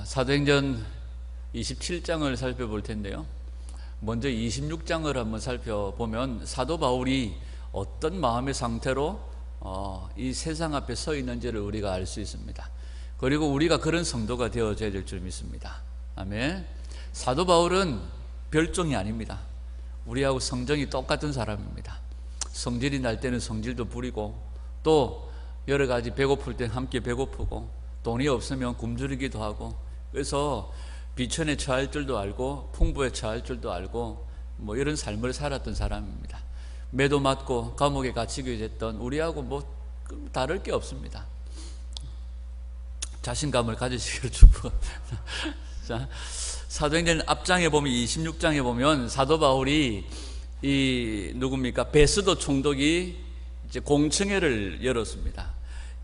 사도행전 27장을 살펴볼 텐데요. 먼저 26장을 한번 살펴보면 사도 바울이 어떤 마음의 상태로 이 세상 앞에 서 있는지를 우리가 알 수 있습니다. 그리고 우리가 그런 성도가 되어져야 될 줄 믿습니다. 아멘. 사도 바울은 별종이 아닙니다. 우리하고 성정이 똑같은 사람입니다. 성질이 날 때는 성질도 부리고, 또 여러 가지 배고플 때 함께 배고프고, 돈이 없으면 굶주리기도 하고, 그래서 비천에 처할 줄도 알고 풍부에 처할 줄도 알고 이런 삶을 살았던 사람입니다. 매도 맞고 감옥에 갇히게 됐던 우리하고 다를 게 없습니다. 자신감을 가지시기를 축복합니다. 자, 사도행전 앞장에 보면 26장에 보면 사도 바울이 베스도 총독이 이제 공청회를 열었습니다.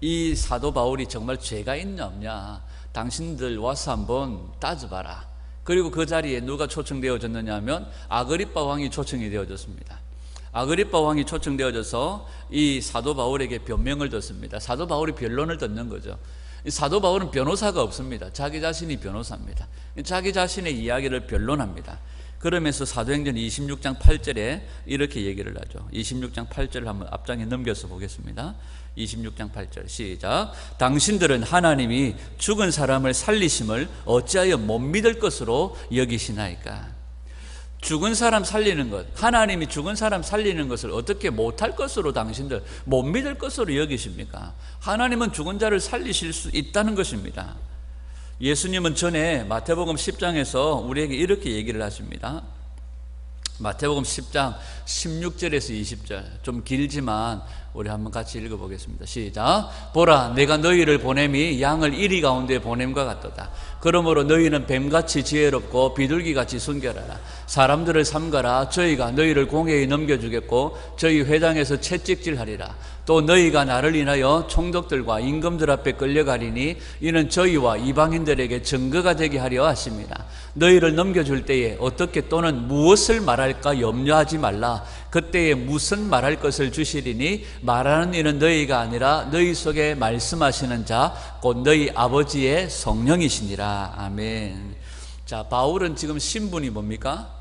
이 사도 바울이 정말 죄가 있냐 없냐, 당신들 와서 한번 따져봐라. 그리고 그 자리에 누가 초청되어졌느냐 하면 아그리빠 왕이 초청이 되어졌습니다. 아그리빠 왕이 초청되어져서 이 사도 바울에게 변명을 듣습니다. 사도 바울이 변론을 듣는 거죠. 사도 바울은 변호사가 없습니다. 자기 자신이 변호사입니다. 자기 자신의 이야기를 변론합니다. 그러면서 사도행전 26장 8절에 이렇게 얘기를 하죠. 26장 8절을 한번 앞장에 넘겨서 보겠습니다. 26장 8절 시작. 당신들은 하나님이 죽은 사람을 살리심을 어찌하여 못 믿을 것으로 여기시나이까. 죽은 사람 살리는 것, 하나님이 죽은 사람 살리는 것을 어떻게 못할 것으로 당신들 못 믿을 것으로 여기십니까? 하나님은 죽은 자를 살리실 수 있다는 것입니다. 예수님은 전에 마태복음 10장에서 우리에게 이렇게 얘기를 하십니다. 마태복음 10장 16절에서 20절, 좀 길지만 우리 한번 같이 읽어보겠습니다. 시작. 보라, 내가 너희를 보냄이 양을 이리 가운데 보냄과 같도다. 그러므로 너희는 뱀같이 지혜롭고 비둘기같이 순결하라. 사람들을 삼가라. 저희가 너희를 공회에 넘겨주겠고 저희 회당에서 채찍질하리라. 또 너희가 나를 인하여 총독들과 임금들 앞에 끌려가리니 이는 저희와 이방인들에게 증거가 되게 하려 하십니다. 너희를 넘겨줄 때에 어떻게 또는 무엇을 말할까 염려하지 말라. 그때에 무슨 말할 것을 주시리니 말하는 이는 너희가 아니라 너희 속에 말씀하시는 자 곧 너희 아버지의 성령이시니라. 아멘. 자, 바울은 지금 신분이 뭡니까?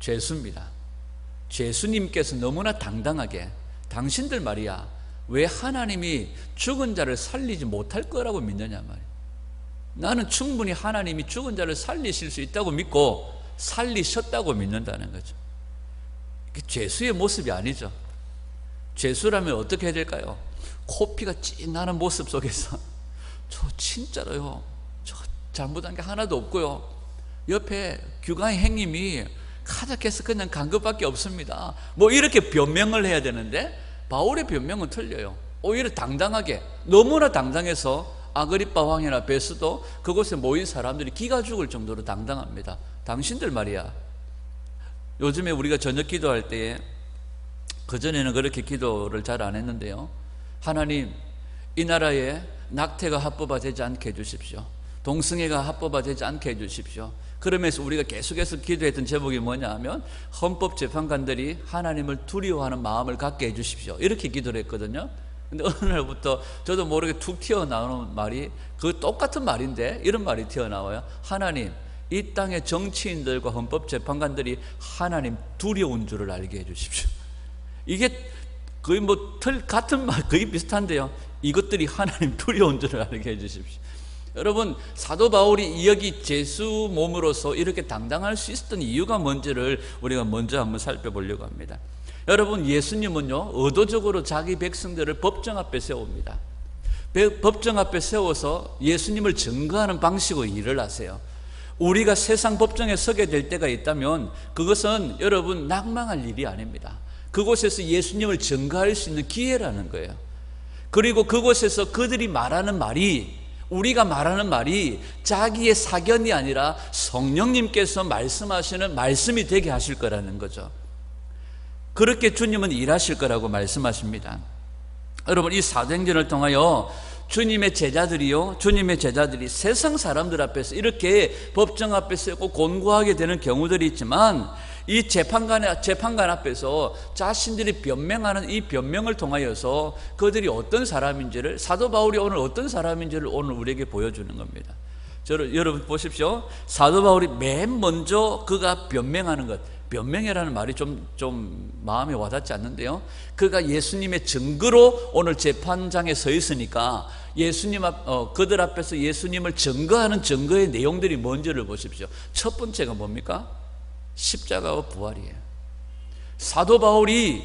죄수입니다. 죄수님께서 너무나 당당하게, 당신들 말이야, 왜 하나님이 죽은 자를 살리지 못할 거라고 믿느냐 말이야. 나는 충분히 하나님이 죽은 자를 살리실 수 있다고 믿고 살리셨다고 믿는다는 거죠. 이게 죄수의 모습이 아니죠. 죄수라면 어떻게 해야 될까요? 코피가 찐 나는 모습 속에서 저 진짜로요, 저 잘못한 게 하나도 없고요, 옆에 규강의 행님이 카작해서 그냥 간 것밖에 없습니다, 이렇게 변명을 해야 되는데 바울의 변명은 틀려요. 오히려 당당하게, 너무나 당당해서 아그리빠 왕이나 베스도 그곳에 모인 사람들이 기가 죽을 정도로 당당합니다. 당신들 말이야, 요즘에 우리가 저녁 기도할 때에, 그전에는 그렇게 기도를 잘 안 했는데요, 하나님, 이 나라에 낙태가 합법화되지 않게 해주십시오. 동성애가 합법화되지 않게 해주십시오. 그러면서 우리가 계속해서 기도했던 제목이 뭐냐 하면 헌법재판관들이 하나님을 두려워하는 마음을 갖게 해주십시오. 이렇게 기도를 했거든요. 근데 어느 날부터 저도 모르게 툭 튀어나오는 말이, 그 똑같은 말인데 이런 말이 튀어나와요. 하나님, 이 땅의 정치인들과 헌법재판관들이 하나님 두려운 줄을 알게 해주십시오. 이게 거의 같은 말, 거의 비슷한데요. 이것들이 하나님 두려운 줄을 알게 해주십시오. 여러분, 사도 바울이 여기 죄수 몸으로서 이렇게 당당할 수 있었던 이유가 뭔지를 우리가 먼저 한번 살펴보려고 합니다. 여러분, 예수님은요, 의도적으로 자기 백성들을 법정 앞에 세웁니다. 법정 앞에 세워서 예수님을 증거하는 방식으로 일을 하세요. 우리가 세상 법정에 서게 될 때가 있다면 그것은 여러분 낭망할 일이 아닙니다. 그곳에서 예수님을 증거할 수 있는 기회라는 거예요. 그리고 그곳에서 그들이 말하는 말이, 우리가 말하는 말이 자기의 사견이 아니라 성령님께서 말씀하시는 말씀이 되게 하실 거라는 거죠. 그렇게 주님은 일하실 거라고 말씀하십니다. 여러분, 이 사도행전을 통하여 주님의 제자들이 세상 사람들 앞에서 이렇게 법정 앞에 서고 곤고하게 되는 경우들이 있지만, 이 재판관 앞에서 자신들이 변명하는 이 변명을 통하여서 그들이 어떤 사람인지를, 사도 바울이 오늘 어떤 사람인지를 오늘 우리에게 보여주는 겁니다. 여러분 보십시오. 사도 바울이 맨 먼저 그가 변명하는 것, 변명이라는 말이 좀 마음에 와닿지 않는데요. 그가 예수님의 증거로 오늘 재판장에 서 있으니까 그들 앞에서 예수님을 증거하는 증거의 내용들이 뭔지를 보십시오. 첫 번째가 뭡니까? 십자가와 부활이에요. 사도 바울이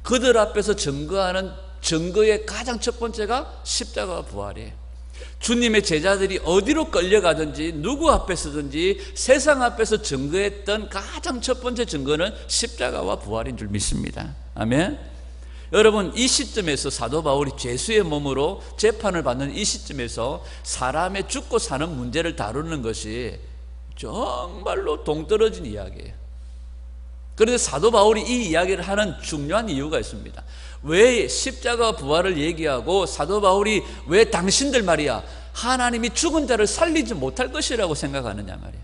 그들 앞에서 증거하는 증거의 가장 첫 번째가 십자가와 부활이에요. 주님의 제자들이 어디로 끌려가든지 누구 앞에서든지 세상 앞에서 증거했던 가장 첫 번째 증거는 십자가와 부활인 줄 믿습니다. 아멘. 여러분, 이 시점에서 사도 바울이 죄수의 몸으로 재판을 받는 이 시점에서 사람의 죽고 사는 문제를 다루는 것이 정말로 동떨어진 이야기예요. 그런데 사도 바울이 이 이야기를 하는 중요한 이유가 있습니다. 왜 십자가 부활을 얘기하고 사도 바울이 왜 당신들 말이야 하나님이 죽은 자를 살리지 못할 것이라고 생각하느냐 말이야.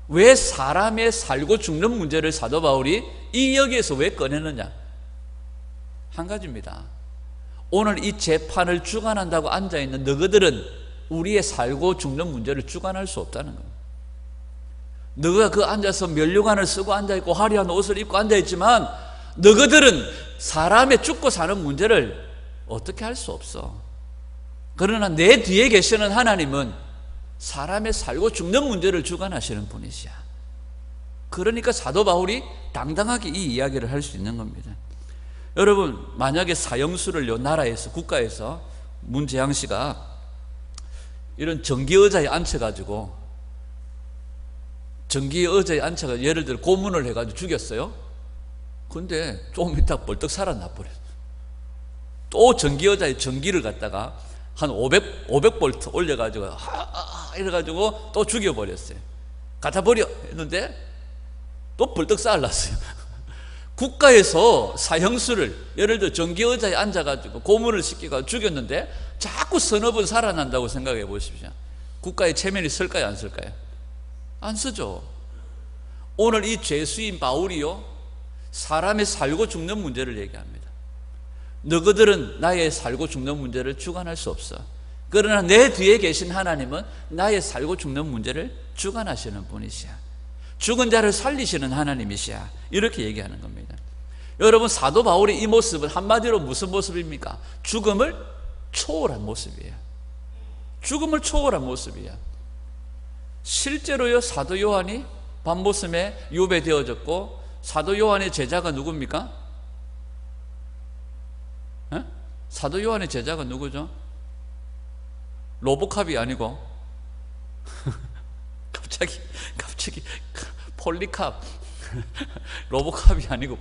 왜 사람의 살고 죽는 문제를 사도 바울이 이 여기에서 왜 꺼내느냐. 한 가지입니다. 오늘 이 재판을 주관한다고 앉아있는 너희들은 우리의 살고 죽는 문제를 주관할 수 없다는 겁니다. 너가 그 앉아서 면류관을 쓰고 앉아있고 화려한 옷을 입고 앉아있지만 너희들은 사람의 죽고 사는 문제를 어떻게 할 수 없어. 그러나 내 뒤에 계시는 하나님은 사람의 살고 죽는 문제를 주관하시는 분이시야. 그러니까 사도 바울이 당당하게 이 이야기를 할 수 있는 겁니다. 여러분, 만약에 사형수를 요 나라에서 국가에서 문재양 씨가 이런 전기의자에 앉혀가지고 예를 들어 고문을 해가지고 죽였어요. 근데 좀 이따 벌떡 살아나 버렸어. 또 전기의자에 전기를 갖다가 한 500볼트 올려가지고 이래가지고 또 죽여버렸어요. 갖다 버려 했는데 또 벌떡 살아났어요. 국가에서 사형수를 예를 들어 전기의자에 앉아가지고 고문을 시켜가지고 죽였는데 자꾸 서너 번 살아난다고 생각해 보십시오. 국가에 체면이 쓸까요, 안 쓸까요? 안 쓰죠. 오늘 이 죄수인 바울이요, 사람의 살고 죽는 문제를 얘기합니다. 너희들은 나의 살고 죽는 문제를 주관할 수 없어. 그러나 내 뒤에 계신 하나님은 나의 살고 죽는 문제를 주관하시는 분이시야. 죽은 자를 살리시는 하나님이시야. 이렇게 얘기하는 겁니다. 여러분, 사도 바울의 이 모습은 한마디로 무슨 모습입니까? 죽음을 초월한 모습이에요. 죽음을 초월한 모습이야. 실제로요, 사도 요한이 밤모섬에 유배되어졌고 사도 요한의 제자가 누굽니까? 사도 요한의 제자가 누구죠? 로보캅이 아니고 갑자기 폴리캅 로보캅이 아니고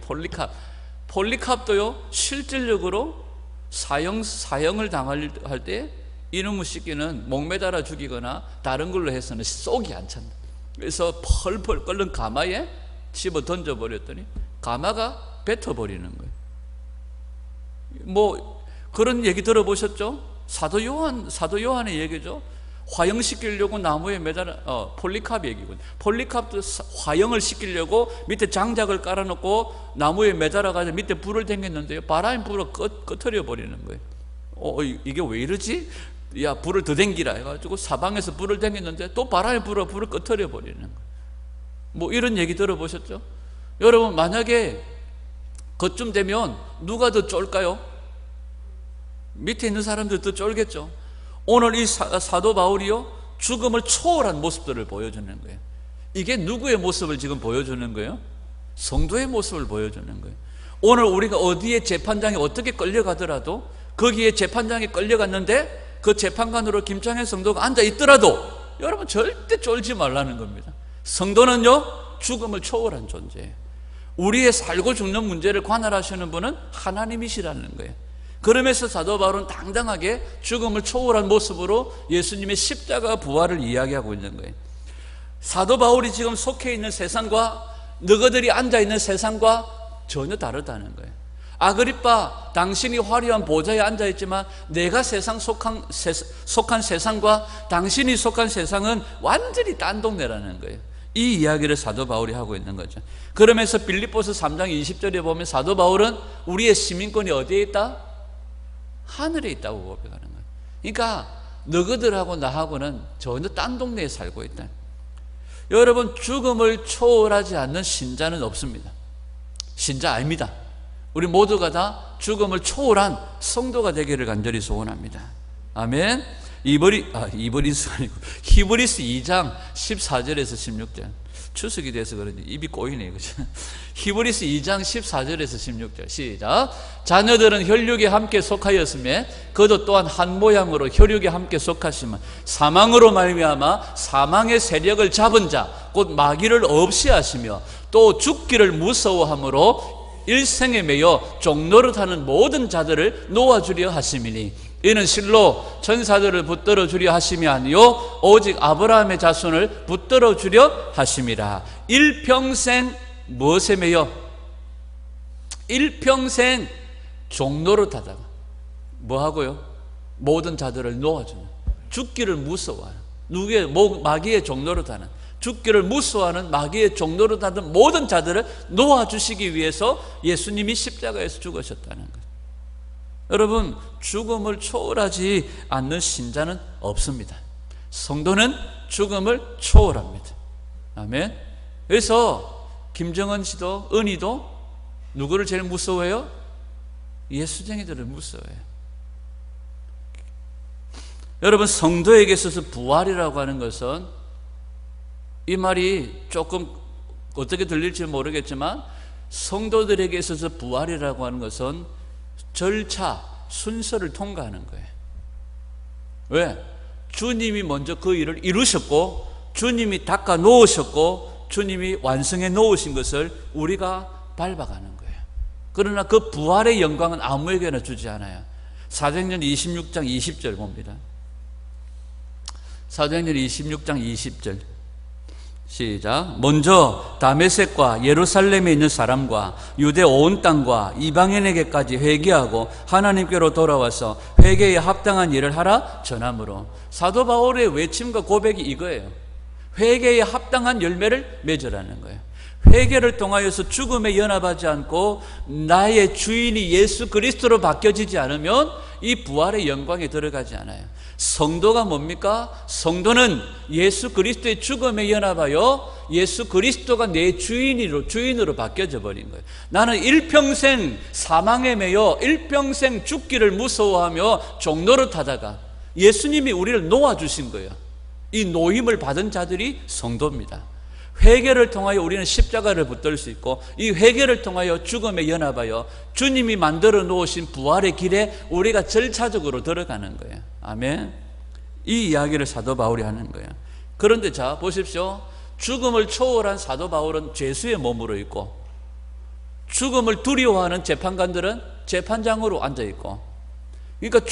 폴리캅도요 실질적으로 사형을 당할 때 이놈의 새끼는 목매달아 죽이거나 다른 걸로 해서는 쏙이 안 찬다. 그래서 펄펄 끓는 가마에 집어 던져버렸더니 가마가 뱉어버리는 거예요. 뭐 그런 얘기 들어보셨죠? 사도 요한의 얘기죠. 화형시키려고 나무에 매달아 폴리캅 얘기군. 폴리캅도 화형을 시키려고 밑에 장작을 깔아놓고 나무에 매달아가지고 밑에 불을 댕겼는데요, 바람이 불어 꺼트려 버리는 거예요. 이게 왜 이러지? 야, 불을 더 댕기라 해가지고 사방에서 불을 댕겼는데 또 바람이 불어 불을 꺼트려 버리는 거예요. 뭐 이런 얘기 들어보셨죠? 여러분, 만약에 그쯤 되면 누가 더 쫄까요? 밑에 있는 사람들 더 쫄겠죠. 오늘 이 사도 바울이요, 죽음을 초월한 모습들을 보여주는 거예요. 이게 누구의 모습을 지금 보여주는 거예요? 성도의 모습을 보여주는 거예요. 오늘 우리가 어디에 재판장에 어떻게 끌려가더라도 거기에 재판장에 끌려갔는데 그 재판관으로 김창현 성도가 앉아 있더라도 여러분 절대 쫄지 말라는 겁니다. 성도는요, 죽음을 초월한 존재예요. 우리의 살고 죽는 문제를 관할하시는 분은 하나님이시라는 거예요. 그러면서 사도 바울은 당당하게 죽음을 초월한 모습으로 예수님의 십자가 부활을 이야기하고 있는 거예요. 사도 바울이 지금 속해 있는 세상과 너희들이 앉아있는 세상과 전혀 다르다는 거예요. 아그리빠, 당신이 화려한 보좌에 앉아있지만 내가 속한 세상과 당신이 속한 세상은 완전히 딴 동네라는 거예요. 이 이야기를 사도 바울이 하고 있는 거죠. 그러면서 빌립보서 3장 20절에 보면 사도 바울은 우리의 시민권이 어디에 있다? 하늘에 있다고 고백하는 거예요. 그러니까 너희들하고 나하고는 전혀 딴 동네에 살고 있다. 여러분, 죽음을 초월하지 않는 신자는 없습니다. 신자 아닙니다. 우리 모두가 다 죽음을 초월한 성도가 되기를 간절히 소원합니다. 아멘. 히브리서 아니고 히브리서 2장 14절에서 16절. 추석이 돼서 그런지 입이 꼬이네, 그죠? 히브리서 2장 14절에서 16절 시작. 자녀들은 혈육에 함께 속하였으며 그도 또한 한 모양으로 혈육에 함께 속하시면 사망으로 말미암아 사망의 세력을 잡은 자 곧 마귀를 없이 하시며 또 죽기를 무서워함으로 일생에 매여 종노릇하는 모든 자들을 놓아주려 하심이니 이는 실로 천사들을 붙들어 주려 하심이 아니요 오직 아브라함의 자손을 붙들어 주려 하심이라. 일평생 무엇에 매여? 일평생 종노릇하다가 뭐하고요? 모든 자들을 놓아주는, 죽기를 무서워하는, 마귀의 종노릇하는, 죽기를 무서워하는 마귀의 종노릇하는 모든 자들을 놓아주시기 위해서 예수님이 십자가에서 죽으셨다는 거예요. 여러분, 죽음을 초월하지 않는 신자는 없습니다. 성도는 죽음을 초월합니다. 아멘. 그래서 김정은 씨도 은희도 누구를 제일 무서워해요? 예수쟁이들을 무서워해요. 여러분, 성도에게 있어서 부활이라고 하는 것은, 이 말이 조금 어떻게 들릴지 모르겠지만 성도들에게 있어서 부활이라고 하는 것은 절차, 순서를 통과하는 거예요. 왜? 주님이 먼저 그 일을 이루셨고 주님이 닦아 놓으셨고 주님이 완성해 놓으신 것을 우리가 밟아가는 거예요. 그러나 그 부활의 영광은 아무에게나 주지 않아요. 사도행전 26장 20절 봅니다. 사도행전 26장 20절 시작. 먼저 다메섹과 예루살렘에 있는 사람과 유대 온 땅과 이방인에게까지 회개하고 하나님께로 돌아와서 회개에 합당한 일을 하라 전함으로. 사도 바울의 외침과 고백이 이거예요. 회개에 합당한 열매를 맺으라는 거예요. 회개를 통하여서 죽음에 연합하지 않고 나의 주인이 예수 그리스도로 바뀌어지지 않으면 이 부활의 영광에 들어가지 않아요. 성도가 뭡니까? 성도는 예수 그리스도의 죽음에 연합하여 예수 그리스도가 내 주인으로 바뀌어져 버린 거예요. 나는 일평생 사망에 매여 일평생 죽기를 무서워하며 종노릇하다가 예수님이 우리를 놓아주신 거예요. 이 노임을 받은 자들이 성도입니다. 회개를 통하여 우리는 십자가를 붙들 수 있고 이 회개를 통하여 죽음에 연합하여 주님이 만들어 놓으신 부활의 길에 우리가 절차적으로 들어가는 거예요. 아멘. 이 이야기를 사도 바울이 하는 거예요. 그런데 자 보십시오. 죽음을 초월한 사도 바울은 죄수의 몸으로 있고 죽음을 두려워하는 재판관들은 재판장으로 앉아 있고, 그러니까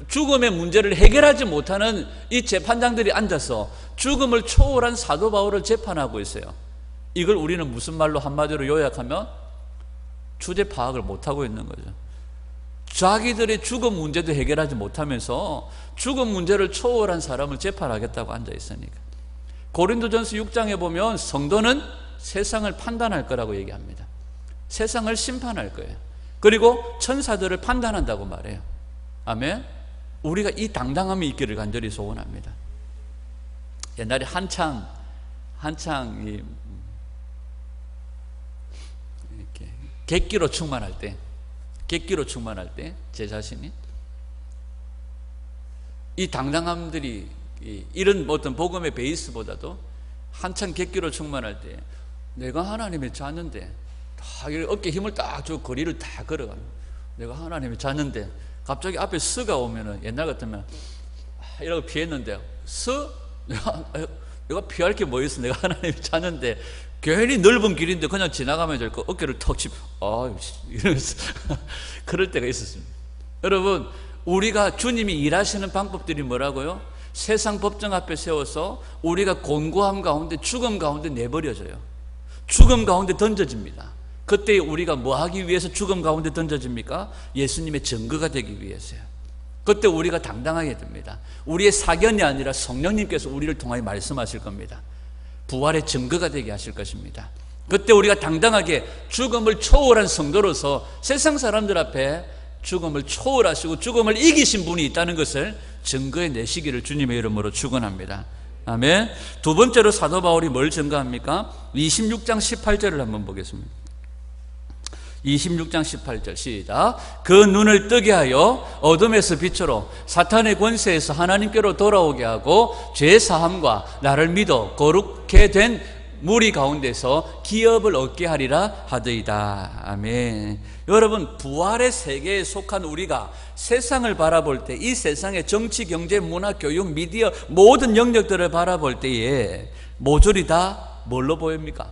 죽음의 문제를 해결하지 못하는 이 재판장들이 앉아서 죽음을 초월한 사도 바울을 재판하고 있어요. 이걸 우리는 무슨 말로 한마디로 요약하면 주제 파악을 못하고 있는 거죠. 자기들의 죽음 문제도 해결하지 못하면서 죽음 문제를 초월한 사람을 재판하겠다고 앉아 있으니까. 고린도전서 6장에 보면 성도는 세상을 판단할 거라고 얘기합니다. 세상을 심판할 거예요. 그리고 천사들을 판단한다고 말해요. 아멘. 우리가 이 당당함이 있기를 간절히 소원합니다. 옛날에 한창 이렇게 객기로 충만할 때 제 자신이 이 당당함들이 이런 어떤 복음의 베이스보다도 한창 객기로 충만할 때 내가 하나님의 자녀인데 어깨에 힘을 딱 주고 거리를 다 걸어갑니다. 내가 하나님의 자녀인데 갑자기 앞에 스가 오면은 옛날 같으면 이러고 피했는데 내가 피할 게 뭐 있어? 내가 하나님의 자녀인데 괜히 넓은 길인데 그냥 지나가면 될 거 어깨를 턱 치고 이러면서 그럴 때가 있었습니다. 여러분, 우리가 주님이 일하시는 방법들이 뭐라고요? 세상 법정 앞에 세워서 우리가 곤고함 가운데 죽음 가운데 내버려져요. 죽음 가운데 던져집니다. 그때 우리가 뭐 하기 위해서 죽음 가운데 던져집니까? 예수님의 증거가 되기 위해서요. 그때 우리가 당당하게 됩니다. 우리의 사견이 아니라 성령님께서 우리를 통하여 말씀하실 겁니다. 부활의 증거가 되게 하실 것입니다. 그때 우리가 당당하게 죽음을 초월한 성도로서 세상 사람들 앞에 죽음을 초월하시고 죽음을 이기신 분이 있다는 것을 증거해내시기를 주님의 이름으로 축원합니다. 아멘. 두 번째로 사도 바울이 뭘 증거합니까? 26장 18절을 한번 보겠습니다. 26장 18절 시작. 그 눈을 뜨게 하여 어둠에서 빛으로 사탄의 권세에서 하나님께로 돌아오게 하고 죄사함과 나를 믿어 거룩게 된 무리 가운데서 기업을 얻게 하리라 하더이다. 아멘. 여러분, 부활의 세계에 속한 우리가 세상을 바라볼 때, 이 세상의 정치, 경제, 문화, 교육, 미디어 모든 영역들을 바라볼 때에 모조리 다 뭘로 보입니까?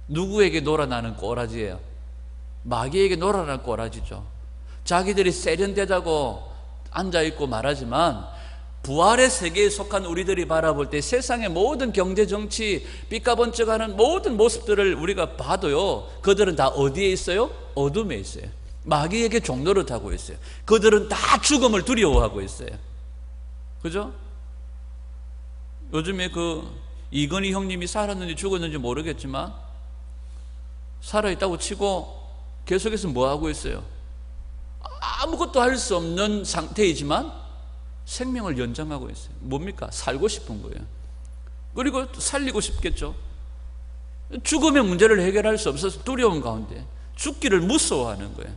누구에게 놀아나는 꼬라지예요? 마귀에게 놀아나는 꼬라지죠. 자기들이 세련되다고 앉아있고 말하지만 부활의 세계에 속한 우리들이 바라볼 때 세상의 모든 경제, 정치, 삐까번쩍하는 모든 모습들을 우리가 봐도요, 그들은 다 어디에 있어요? 어둠에 있어요. 마귀에게 종노릇하고 있어요. 그들은 다 죽음을 두려워하고 있어요. 그죠? 요즘에 그 이건희 형님이 살았는지 죽었는지 모르겠지만 살아있다고 치고 계속해서 뭐하고 있어요? 아무것도 할 수 없는 상태이지만 생명을 연장하고 있어요. 뭡니까? 살고 싶은 거예요. 그리고 살리고 싶겠죠. 죽음의 문제를 해결할 수 없어서 두려운 가운데 죽기를 무서워하는 거예요.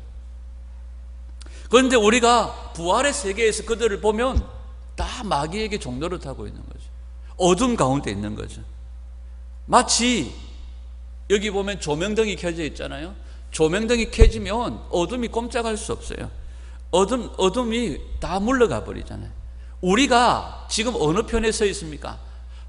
그런데 우리가 부활의 세계에서 그들을 보면 다 마귀에게 종노릇하고 있는 거죠. 어둠 가운데 있는 거죠. 마치 여기 보면 조명등이 켜져 있잖아요. 조명등이 켜지면 어둠이 꼼짝할 수 없어요. 어둠이 다 물러가 버리잖아요. 우리가 지금 어느 편에 서 있습니까?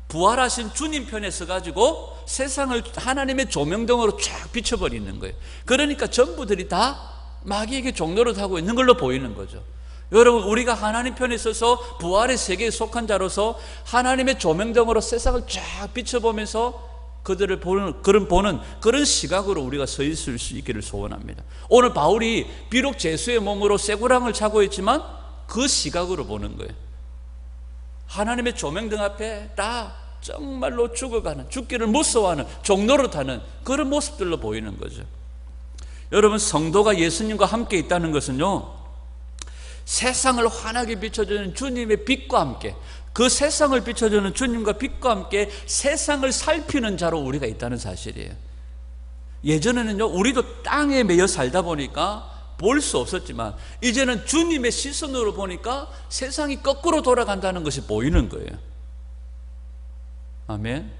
부활하신 주님 편에 서가지고 세상을 하나님의 조명등으로 쫙 비춰버리는 거예요. 그러니까 전부들이 다 마귀에게 종노릇하고 있는 걸로 보이는 거죠. 여러분, 우리가 하나님 편에 서서 부활의 세계에 속한 자로서 하나님의 조명등으로 세상을 쫙 비춰보면서 그들을 보는 그런 시각으로 우리가 서 있을 수 있기를 소원합니다. 오늘 바울이 비록 제수의 몸으로 쇠고랑을 차고 있지만 그 시각으로 보는 거예요. 하나님의 조명등 앞에 다 정말로 죽어가는, 죽기를 무서워하는, 종노릇하는 그런 모습들로 보이는 거죠. 여러분, 성도가 예수님과 함께 있다는 것은요, 세상을 환하게 비춰주는 주님의 빛과 함께, 그 세상을 비춰주는 주님과 빛과 함께 세상을 살피는 자로 우리가 있다는 사실이에요. 예전에는요, 우리도 땅에 매여 살다 보니까 볼 수 없었지만 이제는 주님의 시선으로 보니까 세상이 거꾸로 돌아간다는 것이 보이는 거예요. 아멘.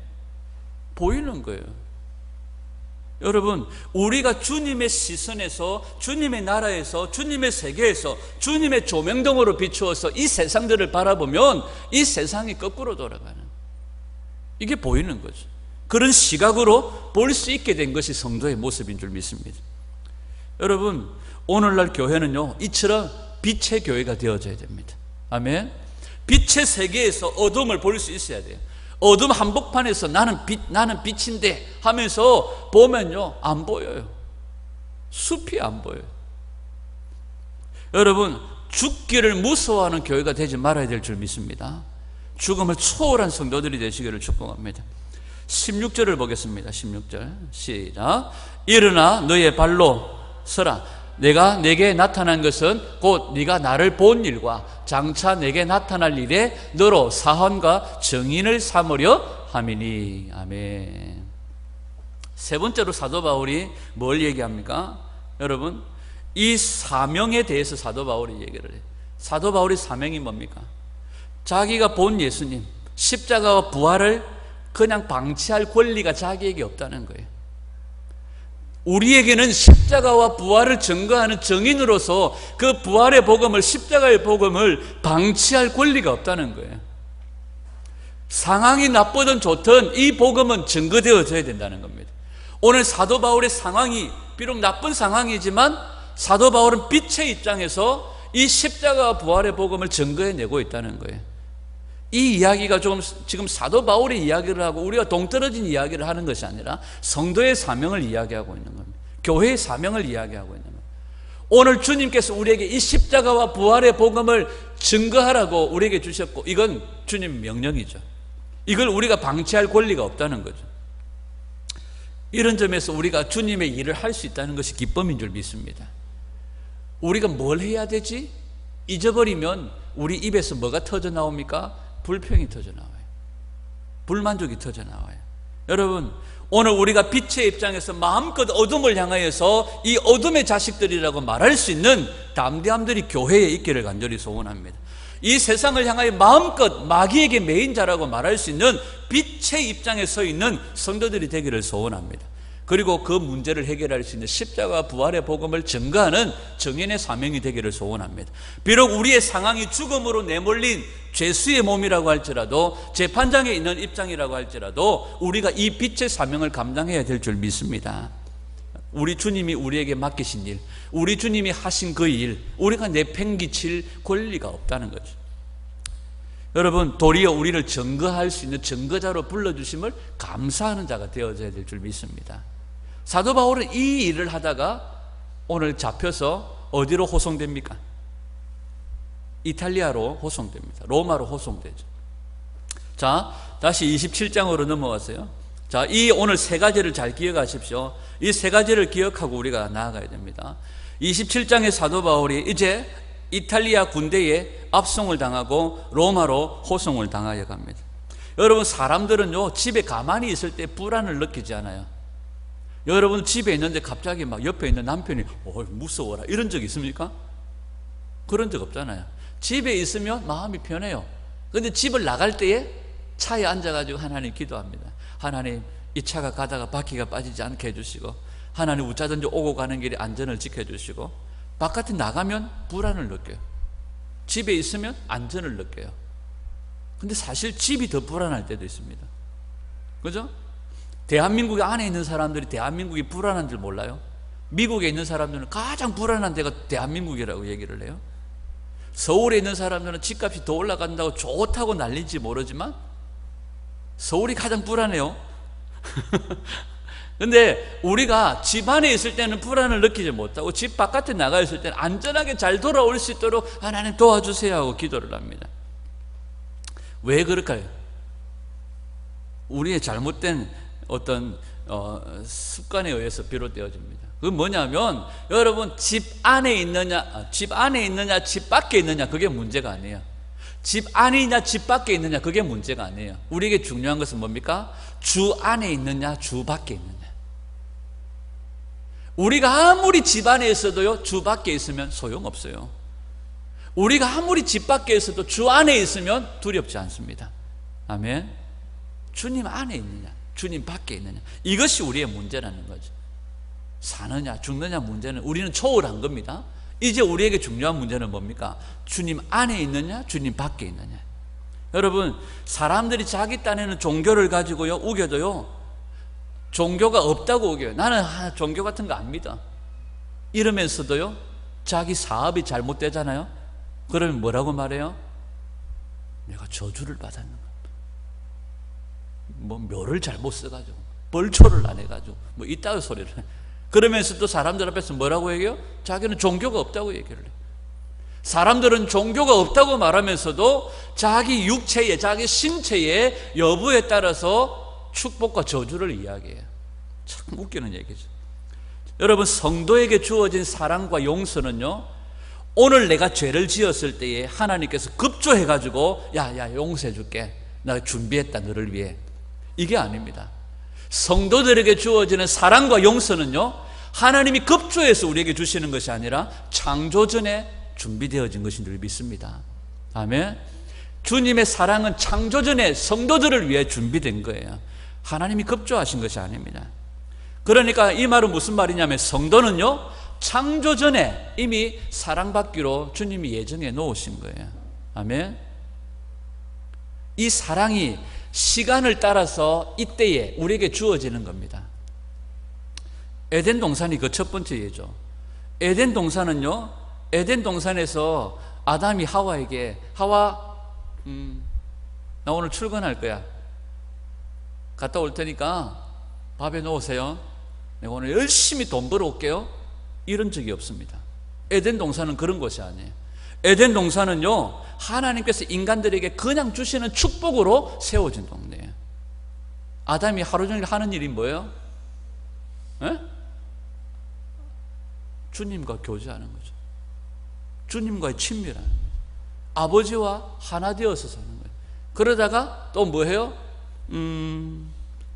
보이는 거예요. 여러분, 우리가 주님의 시선에서, 주님의 나라에서, 주님의 세계에서 주님의 조명등으로 비추어서 이 세상들을 바라보면 이 세상이 거꾸로 돌아가는, 이게 보이는 거죠. 그런 시각으로 볼 수 있게 된 것이 성도의 모습인 줄 믿습니다. 여러분, 오늘날 교회는요, 이처럼 빛의 교회가 되어져야 됩니다. 아멘. 빛의 세계에서 어둠을 볼 수 있어야 돼요. 어둠 한복판에서 나는 빛인데 하면서 보면요, 안 보여요. 숲이 안 보여요. 여러분, 죽기를 무서워하는 교회가 되지 말아야 될 줄 믿습니다. 죽음을 초월한 성도들이 되시기를 축복합니다. 16절을 보겠습니다. 16절 시작. 일어나 너의 발로 서라. 내가 내게 나타난 것은 곧 네가 나를 본 일과 장차 내게 나타날 일에 너로 사함과 증인을 삼으려 함이니. 아멘. 세 번째로 사도 바울이 뭘 얘기합니까? 여러분, 이 사명에 대해서 사도 바울이 얘기를 해요. 사도 바울의 사명이 뭡니까? 자기가 본 예수님 십자가와 부활을 그냥 방치할 권리가 자기에게 없다는 거예요. 우리에게는 십자가와 부활을 증거하는 증인으로서 그 부활의 복음을, 십자가의 복음을 방치할 권리가 없다는 거예요. 상황이 나쁘든 좋든 이 복음은 증거되어져야 된다는 겁니다. 오늘 사도 바울의 상황이 비록 나쁜 상황이지만 사도 바울은 빛의 입장에서 이 십자가와 부활의 복음을 증거해내고 있다는 거예요. 이 이야기가 지금 사도 바울의 이야기를 하고 우리가 동떨어진 이야기를 하는 것이 아니라 성도의 사명을 이야기하고 있는 겁니다. 교회의 사명을 이야기하고 있는 겁니다. 오늘 주님께서 우리에게 이 십자가와 부활의 복음을 증거하라고 우리에게 주셨고, 이건 주님 명령이죠. 이걸 우리가 방치할 권리가 없다는 거죠. 이런 점에서 우리가 주님의 일을 할 수 있다는 것이 기쁨인 줄 믿습니다. 우리가 뭘 해야 되지? 잊어버리면 우리 입에서 뭐가 터져 나옵니까? 불평이 터져 나와요. 불만족이 터져 나와요. 여러분, 오늘 우리가 빛의 입장에서 마음껏 어둠을 향하여서 이 어둠의 자식들이라고 말할 수 있는 담대함들이 교회에 있기를 간절히 소원합니다. 이 세상을 향하여 마음껏 마귀에게 매인 자라고 말할 수 있는 빛의 입장에 서 있는 성도들이 되기를 소원합니다. 그리고 그 문제를 해결할 수 있는 십자가 부활의 복음을 증거하는 증인의 사명이 되기를 소원합니다. 비록 우리의 상황이 죽음으로 내몰린 죄수의 몸이라고 할지라도, 재판장에 있는 입장이라고 할지라도 우리가 이 빛의 사명을 감당해야 될 줄 믿습니다. 우리 주님이 우리에게 맡기신 일, 우리 주님이 하신 그 일, 우리가 내팽개칠 권리가 없다는 거죠. 여러분, 도리어 우리를 증거할 수 있는 증거자로 불러주심을 감사하는 자가 되어져야 될 줄 믿습니다. 사도 바울은 이 일을 하다가 오늘 잡혀서 어디로 호송됩니까? 이탈리아로 호송됩니다. 로마로 호송되죠. 자, 다시 27장으로 넘어가세요. 자, 이 오늘 세 가지를 잘 기억하십시오. 이 세 가지를 기억하고 우리가 나아가야 됩니다. 27장의 사도 바울이 이제 이탈리아 군대에 압송을 당하고 로마로 호송을 당하여 갑니다. 여러분, 사람들은요, 집에 가만히 있을 때 불안을 느끼지 않아요. 여러분, 집에 있는데 갑자기 막 옆에 있는 남편이 무서워라 이런 적 있습니까? 그런 적 없잖아요. 집에 있으면 마음이 편해요. 그런데 집을 나갈 때에 차에 앉아가지고 하나님 기도합니다. 하나님, 이 차가 가다가 바퀴가 빠지지 않게 해주시고, 하나님 어쩌든지 오고 가는 길에 안전을 지켜주시고, 바깥에 나가면 불안을 느껴요. 집에 있으면 안전을 느껴요. 근데 사실 집이 더 불안할 때도 있습니다. 그죠? 대한민국 안에 있는 사람들이 대한민국이 불안한 줄 몰라요? 미국에 있는 사람들은 가장 불안한 데가 대한민국이라고 얘기를 해요. 서울에 있는 사람들은 집값이 더 올라간다고 좋다고 난리인지 모르지만 서울이 가장 불안해요. 근데 우리가 집 안에 있을 때는 불안을 느끼지 못하고 집 바깥에 나가 있을 때는 안전하게 잘 돌아올 수 있도록 하나님 도와주세요 하고 기도를 합니다. 왜 그럴까요? 우리의 잘못된 어떤 습관에 의해서 비롯되어집니다. 그건 뭐냐면, 여러분, 집 안에 있느냐 집 밖에 있느냐, 그게 문제가 아니에요. 집 안이냐 집 밖에 있느냐, 그게 문제가 아니에요. 우리에게 중요한 것은 뭡니까? 주 안에 있느냐 주 밖에 있느냐. 우리가 아무리 집 안에 있어도요, 주 밖에 있으면 소용없어요. 우리가 아무리 집 밖에 있어도 주 안에 있으면 두렵지 않습니다. 아멘. 주님 안에 있느냐 주님 밖에 있느냐, 이것이 우리의 문제라는 거죠. 사느냐 죽느냐 문제는 우리는 초월한 겁니다. 이제 우리에게 중요한 문제는 뭡니까? 주님 안에 있느냐 주님 밖에 있느냐. 여러분, 사람들이 자기 딴에는 종교를 가지고요 우겨도요, 종교가 없다고 우겨요. 나는 종교 같은 거 안 믿어 이러면서도요, 자기 사업이 잘못되잖아요. 그러면 뭐라고 말해요? 내가 저주를 받았는 거야. 뭐 묘를 잘못 써가지고, 벌초를 안 해가지고, 뭐 이따위 소리를 해. 그러면서 또 사람들 앞에서 뭐라고 얘기해요? 자기는 종교가 없다고 얘기를 해요. 사람들은 종교가 없다고 말하면서도 자기 육체의, 자기 신체의 여부에 따라서 축복과 저주를 이야기해요. 참 웃기는 얘기죠. 여러분, 성도에게 주어진 사랑과 용서는요, 오늘 내가 죄를 지었을 때에 하나님께서 급조해가지고 야 용서해 줄게, 나 준비했다 너를 위해, 이게 아닙니다. 성도들에게 주어지는 사랑과 용서는요, 하나님이 급조해서 우리에게 주시는 것이 아니라 창조전에 준비되어진 것인 줄 믿습니다. 아멘. 주님의 사랑은 창조전에 성도들을 위해 준비된 거예요. 하나님이 급조하신 것이 아닙니다. 그러니까 이 말은 무슨 말이냐면, 성도는요 창조전에 이미 사랑받기로 주님이 예정해 놓으신 거예요. 아멘. 이 사랑이 시간을 따라서 이때에 우리에게 주어지는 겁니다. 에덴 동산이 그 첫 번째 예죠. 에덴 동산은요, 에덴 동산에서 아담이 하와에게, 하와, 나 오늘 출근할 거야. 갔다 올 테니까 밥에 놓으세요. 내가 오늘 열심히 돈 벌어올게요. 이런 적이 없습니다. 에덴 동산은 그런 곳이 아니에요. 에덴 동산은요, 하나님께서 인간들에게 그냥 주시는 축복으로 세워진 동네예요. 아담이 하루 종일 하는 일이 뭐예요? 에? 주님과 교제하는 거죠. 주님과의 친밀한 거예요. 아버지와 하나 되어서 사는 거예요. 그러다가 또 뭐해요?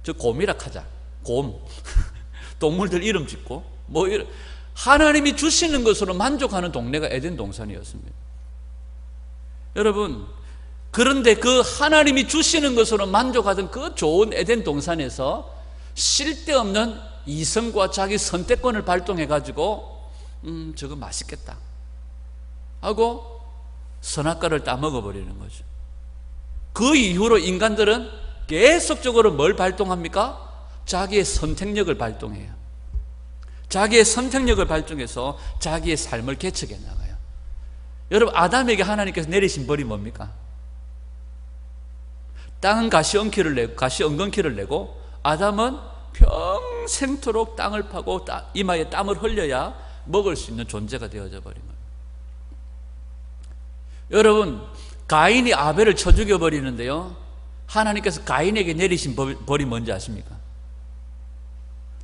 저 곰이라 하자. 곰. 동물들 이름 짓고 뭐 이런, 하나님이 주시는 것으로 만족하는 동네가 에덴 동산이었습니다. 여러분, 그런데 그 하나님이 주시는 것으로 만족하던 그 좋은 에덴 동산에서 쓸데없는 이성과 자기 선택권을 발동해 가지고 저거 맛있겠다 하고 선악과를 따먹어 버리는 거죠. 그 이후로 인간들은 계속적으로 뭘 발동합니까? 자기의 선택력을 발동해요. 자기의 선택력을 발동해서 자기의 삶을 개척해 나가요. 여러분, 아담에게 하나님께서 내리신 벌이 뭡니까? 땅은 가시엉겅퀴를 내고 아담은 평생토록 땅을 파고 이마에 땀을 흘려야 먹을 수 있는 존재가 되어져 버린 거예요. 여러분, 가인이 아벨을 쳐 죽여버리는데요, 하나님께서 가인에게 내리신 벌이 뭔지 아십니까?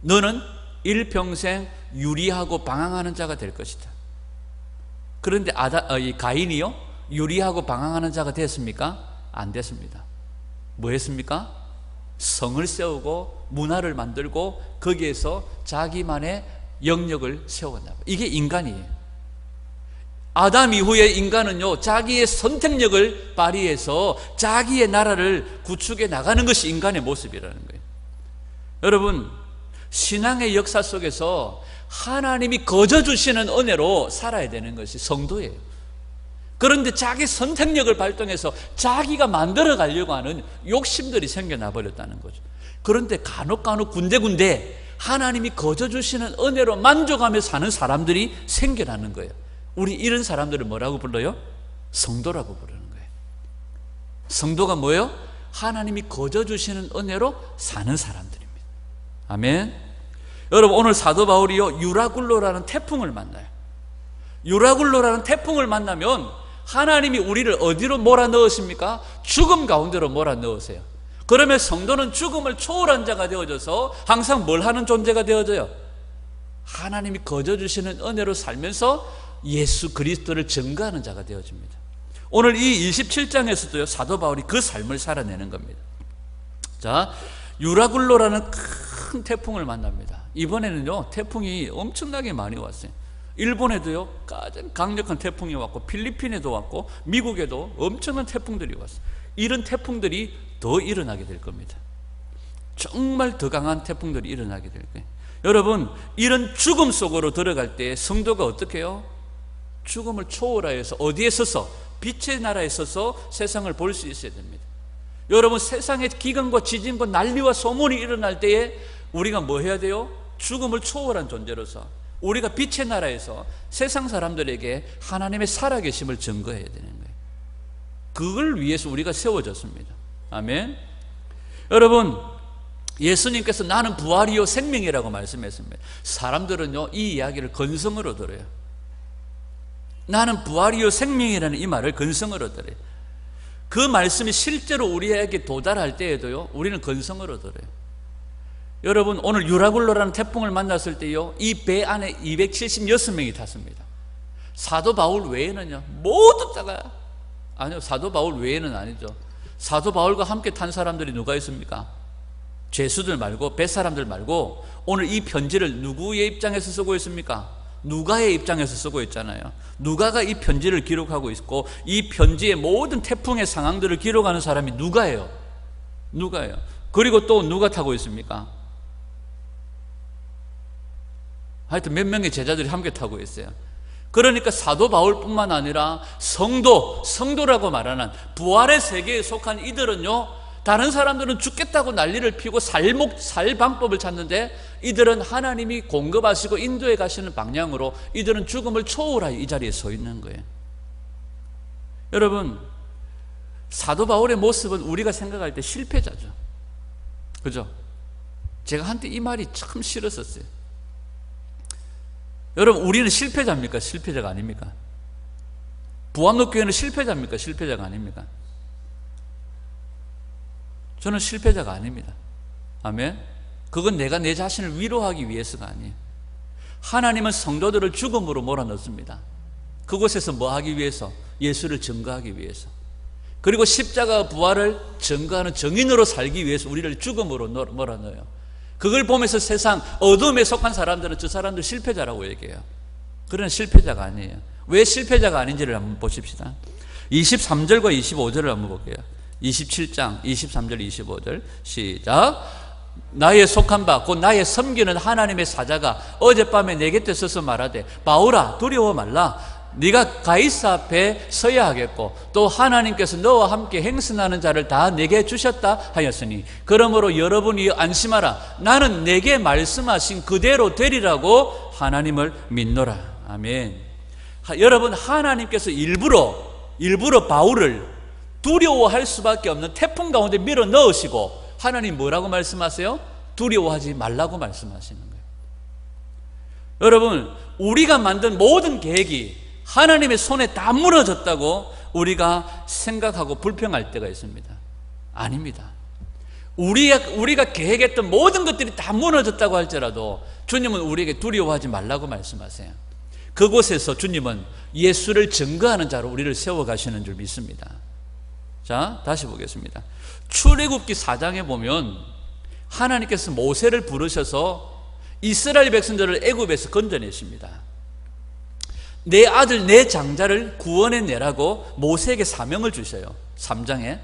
너는 일평생 유리하고 방황하는 자가 될 것이다. 그런데 가인이요, 유리하고 방황하는 자가 됐습니까? 안 됐습니다. 뭐 했습니까? 성을 세우고 문화를 만들고 거기에서 자기만의 영역을 세워나가요. 이게 인간이에요. 아담 이후에 인간은요, 자기의 선택력을 발휘해서 자기의 나라를 구축해 나가는 것이 인간의 모습이라는 거예요. 여러분, 신앙의 역사 속에서 하나님이 거저 주시는 은혜로 살아야 되는 것이 성도예요. 그런데 자기 선택력을 발동해서 자기가 만들어 가려고 하는 욕심들이 생겨나 버렸다는 거죠. 그런데 간혹 군데군데 하나님이 거저 주시는 은혜로 만족하며 사는 사람들이 생겨나는 거예요. 우리 이런 사람들을 뭐라고 불러요? 성도라고 부르는 거예요. 성도가 뭐예요? 하나님이 거저 주시는 은혜로 사는 사람들입니다. 아멘. 여러분, 오늘 사도 바울이요, 유라굴로라는 태풍을 만나요. 유라굴로라는 태풍을 만나면 하나님이 우리를 어디로 몰아넣으십니까? 죽음 가운데로 몰아넣으세요. 그러면 성도는 죽음을 초월한 자가 되어져서 항상 뭘 하는 존재가 되어져요? 하나님이 거저 주시는 은혜로 살면서 예수 그리스도를 증거하는 자가 되어집니다. 오늘 이 27장에서도요, 사도 바울이 그 삶을 살아내는 겁니다. 자, 유라굴로라는 큰 태풍을 만납니다. 이번에는요, 태풍이 엄청나게 많이 왔어요. 일본에도요, 가장 강력한 태풍이 왔고, 필리핀에도 왔고, 미국에도 엄청난 태풍들이 왔어요. 이런 태풍들이 더 일어나게 될 겁니다. 정말 더 강한 태풍들이 일어나게 될 거예요. 여러분, 이런 죽음 속으로 들어갈 때 성도가 어떻게 해요? 죽음을 초월하여서 어디에 서서? 빛의 나라에 서서 세상을 볼 수 있어야 됩니다. 여러분, 세상에 기근과 지진과 난리와 소문이 일어날 때에 우리가 뭐 해야 돼요? 죽음을 초월한 존재로서 우리가 빛의 나라에서 세상 사람들에게 하나님의 살아계심을 증거해야 되는 거예요. 그걸 위해서 우리가 세워졌습니다. 아멘. 여러분, 예수님께서 나는 부활이요 생명이라고 말씀했습니다. 사람들은요, 이 이야기를 건성으로 들어요. 나는 부활이요 생명이라는 이 말을 건성으로 들어요. 그 말씀이 실제로 우리에게 도달할 때에도요, 우리는 건성으로 들어요. 여러분, 오늘 유라굴로라는 태풍을 만났을 때요, 이 배 안에 276명이 탔습니다. 사도 바울 외에는요, 모두 다가, 아니요, 사도 바울 외에는 아니죠. 사도 바울과 함께 탄 사람들이 누가 있습니까? 죄수들 말고, 뱃사람들 말고, 오늘 이 편지를 누구의 입장에서 쓰고 있습니까? 누가의 입장에서 쓰고 있잖아요. 누가가 이 편지를 기록하고 있고, 이 편지의 모든 태풍의 상황들을 기록하는 사람이 누가예요? 누가예요? 그리고 또 누가 타고 있습니까? 하여튼 몇 명의 제자들이 함께 타고 있어요. 그러니까 사도 바울뿐만 아니라 성도라고 말하는 부활의 세계에 속한 이들은요, 다른 사람들은 죽겠다고 난리를 피우고 살 방법을 찾는데, 이들은 하나님이 공급하시고 인도해 가시는 방향으로 이들은 죽음을 초월하여 이 자리에 서 있는 거예요. 여러분, 사도 바울의 모습은 우리가 생각할 때 실패자죠. 그죠? 제가 한때 이 말이 참 싫었었어요. 여러분, 우리는 실패자입니까? 실패자가 아닙니까? 부암록교회는 실패자입니까? 실패자가 아닙니까? 저는 실패자가 아닙니다. 아멘. 그건 내가 내 자신을 위로하기 위해서가 아니에요. 하나님은 성도들을 죽음으로 몰아넣습니다. 그곳에서 뭐 하기 위해서? 예수를 증거하기 위해서. 그리고 십자가 부활을 증거하는 증인으로 살기 위해서 우리를 죽음으로 몰아넣어요. 그걸 보면서 세상 어둠에 속한 사람들은 저 사람들 실패자라고 얘기해요. 그러나 실패자가 아니에요. 왜 실패자가 아닌지를 한번 보십시다. 23절과 25절을 한번 볼게요. 27장 23절 25절 시작. 나의 속한 바 곧 나의 섬기는 하나님의 사자가 어젯밤에 내 곁에 서서 말하되 바울아 두려워 말라. 네가 가이사 앞에 서야 하겠고 또 하나님께서 너와 함께 행선하는 자를 다 내게 주셨다 하였으니 그러므로 여러분이 안심하라. 나는 내게 말씀하신 그대로 되리라고 하나님을 믿노라. 아멘. 여러분, 하나님께서 일부러 바울을 두려워할 수밖에 없는 태풍 가운데 밀어 넣으시고 하나님 뭐라고 말씀하세요? 두려워하지 말라고 말씀하시는 거예요. 여러분, 우리가 만든 모든 계획이 하나님의 손에 다 무너졌다고 우리가 생각하고 불평할 때가 있습니다. 아닙니다. 우리가 계획했던 모든 것들이 다 무너졌다고 할지라도 주님은 우리에게 두려워하지 말라고 말씀하세요. 그곳에서 주님은 예수를 증거하는 자로 우리를 세워가시는 줄 믿습니다. 자, 다시 보겠습니다. 출애굽기 4장에 보면 하나님께서 모세를 부르셔서 이스라엘 백성들을 애굽에서 건져내십니다. 내 아들 내 장자를 구원해 내라고 모세에게 사명을 주셔요. 3장에.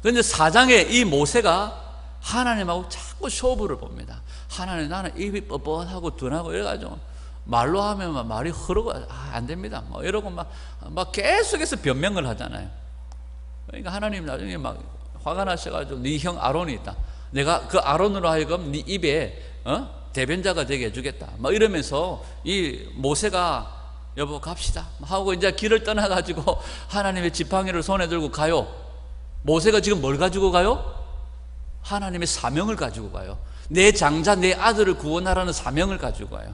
그런데 4장에 이 모세가 하나님하고 자꾸 쇼부를 봅니다. 하나님, 나는 입이 뻣뻣하고 둔하고 이래가지고 말로 하면 말이 흐르고 안 됩니다. 뭐 이러고 막 계속해서 변명을 하잖아요. 그러니까 하나님 나중에 막 화가 나셔가지고 네 형 아론이 있다. 내가 그 아론으로 하여금 네 입에 대변자가 되게 해주겠다. 막 이러면서 이 모세가 여보 갑시다 하고 이제 길을 떠나가지고 하나님의 지팡이를 손에 들고 가요. 모세가 지금 뭘 가지고 가요? 하나님의 사명을 가지고 가요. 내 장자 내 아들을 구원하라는 사명을 가지고 가요.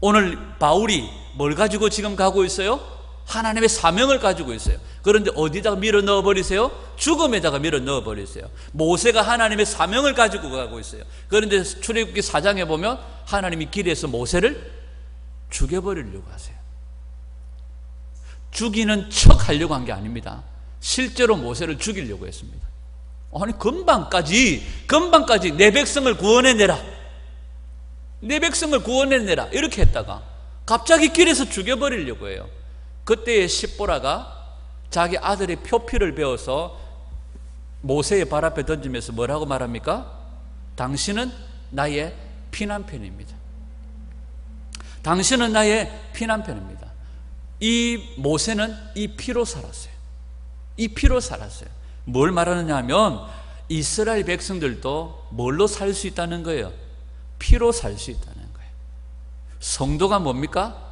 오늘 바울이 뭘 가지고 지금 가고 있어요? 하나님의 사명을 가지고 있어요. 그런데 어디다가 밀어 넣어버리세요? 죽음에다가 밀어 넣어버리세요. 모세가 하나님의 사명을 가지고 가고 있어요. 그런데 출애굽기 4장에 보면 하나님이 길에서 모세를 죽여버리려고 하세요. 죽이는 척 하려고 한 게 아닙니다. 실제로 모세를 죽이려고 했습니다. 아니 금방까지 내 백성을 구원해내라, 내 백성을 구원해내라 이렇게 했다가 갑자기 길에서 죽여버리려고 해요. 그때의 십보라가 자기 아들의 표피를 베어서 모세의 발 앞에 던지면서 뭐라고 말합니까? 당신은 나의 피난편입니다. 당신은 나의 피난편입니다. 이 모세는 이 피로 살았어요. 이 피로 살았어요. 뭘 말하느냐 하면 이스라엘 백성들도 뭘로 살 수 있다는 거예요? 피로 살 수 있다는 거예요. 성도가 뭡니까?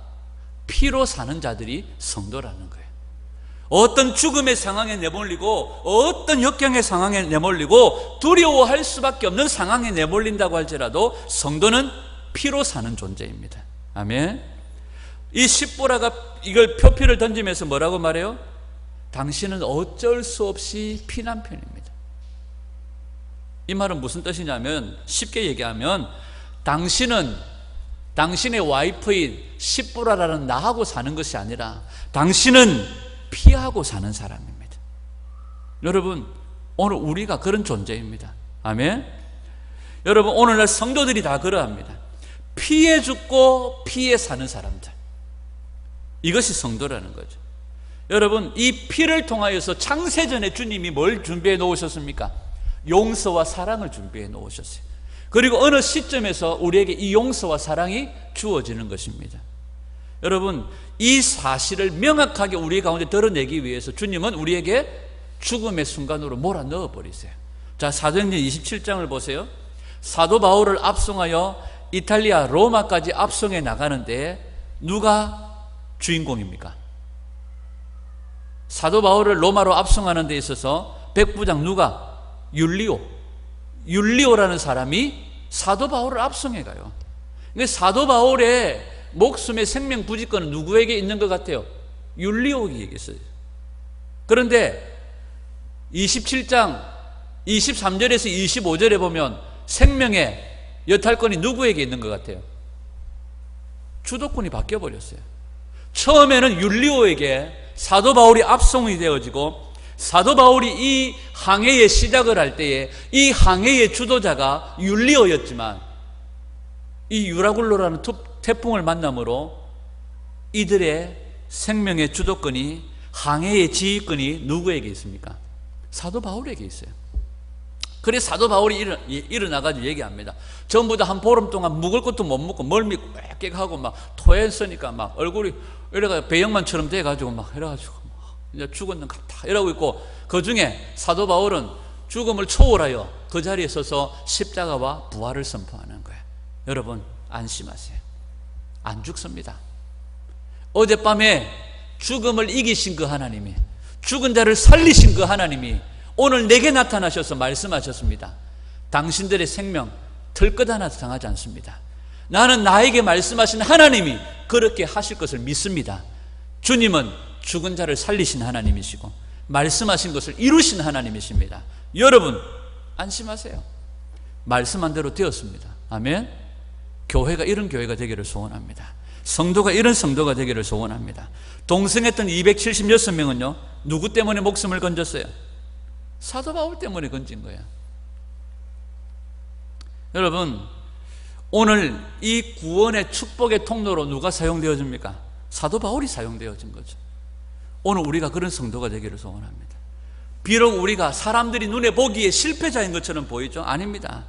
피로 사는 자들이 성도라는 거예요. 어떤 죽음의 상황에 내몰리고 어떤 역경의 상황에 내몰리고 두려워할 수밖에 없는 상황에 내몰린다고 할지라도 성도는 피로 사는 존재입니다. 아멘. 이 십보라가 이걸 표피를 던지면서 뭐라고 말해요? 당신은 어쩔 수 없이 피난편입니다. 이 말은 무슨 뜻이냐면 쉽게 얘기하면 당신은 당신의 와이프인 십보라라는 나하고 사는 것이 아니라 당신은 피하고 사는 사람입니다. 여러분, 오늘 우리가 그런 존재입니다. 아멘. 여러분, 오늘날 성도들이 다 그러합니다. 피해 죽고 피해 사는 사람들, 이것이 성도라는 거죠. 여러분, 이 피를 통하여서 창세전에 주님이 뭘 준비해 놓으셨습니까? 용서와 사랑을 준비해 놓으셨어요. 그리고 어느 시점에서 우리에게 이 용서와 사랑이 주어지는 것입니다. 여러분, 이 사실을 명확하게 우리 가운데 드러내기 위해서 주님은 우리에게 죽음의 순간으로 몰아넣어 버리세요. 자, 사도행전 27장을 보세요. 사도 바울을 압송하여 이탈리아 로마까지 압송해 나가는데 누가 주인공입니까? 사도 바울을 로마로 압송하는 데 있어서 백부장 누가? 율리오라는 사람이 사도 바울을 압송해 가요. 근데 사도 바울의 목숨의 생명 부지권은 누구에게 있는 것 같아요? 율리오에게 있어요. 그런데 27장 23절에서 25절에 보면 생명의 여탈권이 누구에게 있는 것 같아요? 주도권이 바뀌어버렸어요. 처음에는 율리오에게 사도 바울이 앞송이 되어지고 사도 바울이 이 항해의 시작을 할 때에 이 항해의 주도자가 율리오였지만 이 유라굴로라는 태풍을 만남으로 이들의 생명의 주도권이, 항해의 지휘권이 누구에게 있습니까? 사도 바울에게 있어요. 그래서 사도 바울이 일어나가지고 얘기합니다. 전부 다 한 보름 동안 묵을 것도 못 먹고 멀미 꽥꽥하고 막 토했으니까 막 얼굴이 이래가 배영만처럼 돼가지고 막 이래가지고 이제 죽었는 것 같아 이러고 있고, 그 중에 사도 바울은 죽음을 초월하여 그 자리에 서서 십자가와 부활을 선포하는 거예요. 여러분 안심하세요. 안 죽습니다. 어젯밤에 죽음을 이기신 그 하나님이, 죽은 자를 살리신 그 하나님이 오늘 내게 나타나셔서 말씀하셨습니다. 당신들의 생명 털끝 하나 상하지 않습니다. 나는 나에게 말씀하신 하나님이 그렇게 하실 것을 믿습니다. 주님은 죽은 자를 살리신 하나님이시고 말씀하신 것을 이루신 하나님이십니다. 여러분 안심하세요. 말씀한 대로 되었습니다. 아멘. 교회가 이런 교회가 되기를 소원합니다. 성도가 이런 성도가 되기를 소원합니다. 동승했던 276명은요 누구 때문에 목숨을 건졌어요? 사도 바울 때문에 건진 거예요. 여러분 오늘 이 구원의 축복의 통로로 누가 사용되어집니까? 사도 바울이 사용되어진 거죠. 오늘 우리가 그런 성도가 되기를 소원합니다. 비록 우리가 사람들이 눈에 보기에 실패자인 것처럼 보이죠? 아닙니다.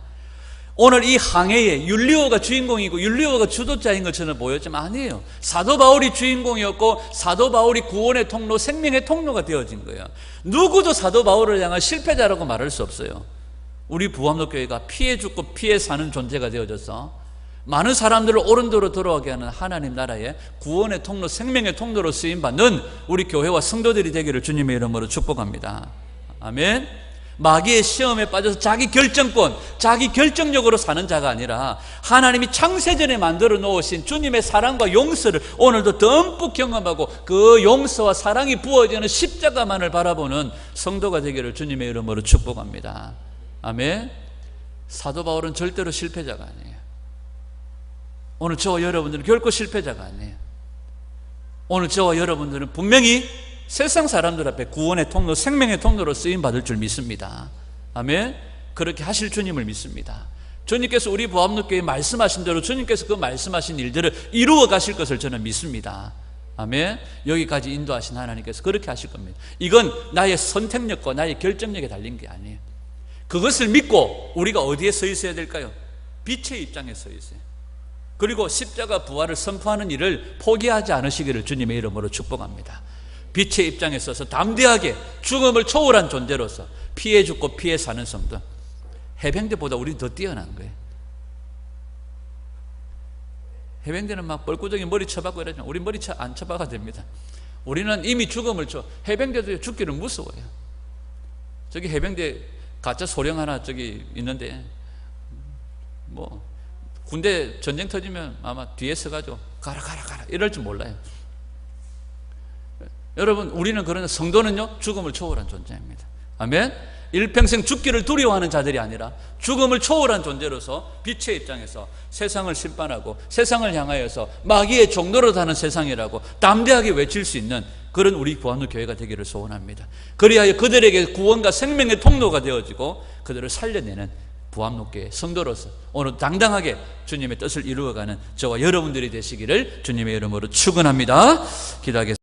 오늘 이 항해에 율리오가 주인공이고 율리오가 주도자인 것처럼 보였지만 아니에요. 사도 바울이 주인공이었고 사도 바울이 구원의 통로, 생명의 통로가 되어진 거예요. 누구도 사도 바울을 향한 실패자라고 말할 수 없어요. 우리 부암로교회가 피해 죽고 피해 사는 존재가 되어져서 많은 사람들을 옳은 도로 돌아오게 하는 하나님 나라의 구원의 통로, 생명의 통로로 쓰임받는 우리 교회와 성도들이 되기를 주님의 이름으로 축복합니다. 아멘. 마귀의 시험에 빠져서 자기 결정권, 자기 결정력으로 사는 자가 아니라 하나님이 창세전에 만들어 놓으신 주님의 사랑과 용서를 오늘도 듬뿍 경험하고 그 용서와 사랑이 부어지는 십자가만을 바라보는 성도가 되기를 주님의 이름으로 축복합니다. 아멘. 사도 바울은 절대로 실패자가 아니에요. 오늘 저와 여러분들은 결코 실패자가 아니에요. 오늘 저와 여러분들은 분명히 세상 사람들 앞에 구원의 통로, 생명의 통로로 쓰임받을 줄 믿습니다. 아멘. 그렇게 하실 주님을 믿습니다. 주님께서 우리 부암로교회에 말씀하신 대로 주님께서 그 말씀하신 일들을 이루어 가실 것을 저는 믿습니다. 아멘. 여기까지 인도하신 하나님께서 그렇게 하실 겁니다. 이건 나의 선택력과 나의 결정력에 달린 게 아니에요. 그것을 믿고 우리가 어디에 서 있어야 될까요? 빛의 입장에 서 있어요. 그리고 십자가 부활을 선포하는 일을 포기하지 않으시기를 주님의 이름으로 축복합니다. 빛의 입장에 서서 담대하게 죽음을 초월한 존재로서 피해 죽고 피해 사는 성도, 해병대보다 우리는 더 뛰어난 거예요. 해병대는 막 뻘구덩이 머리 쳐박고 이러지만 우리 머리 안 쳐박아도 됩니다. 우리는 이미 죽음을 해병대도 죽기를 무서워요. 저기 해병대 가짜 소령 하나 저기 있는데 뭐 군대 전쟁 터지면 아마 뒤에 서가지고 가라 이럴 줄 몰라요. 여러분 우리는 그러나 성도는요 죽음을 초월한 존재입니다. 아멘. 일평생 죽기를 두려워하는 자들이 아니라 죽음을 초월한 존재로서 빛의 입장에서 세상을 심판하고 세상을 향하여서 마귀의 종로로 사는 세상이라고 담대하게 외칠 수 있는 그런 우리 부암로 교회가 되기를 소원합니다. 그리하여 그들에게 구원과 생명의 통로가 되어지고 그들을 살려내는 부암로교회 성도로서 오늘 당당하게 주님의 뜻을 이루어가는 저와 여러분들이 되시기를 주님의 이름으로 축원합니다. 기도하겠습니다.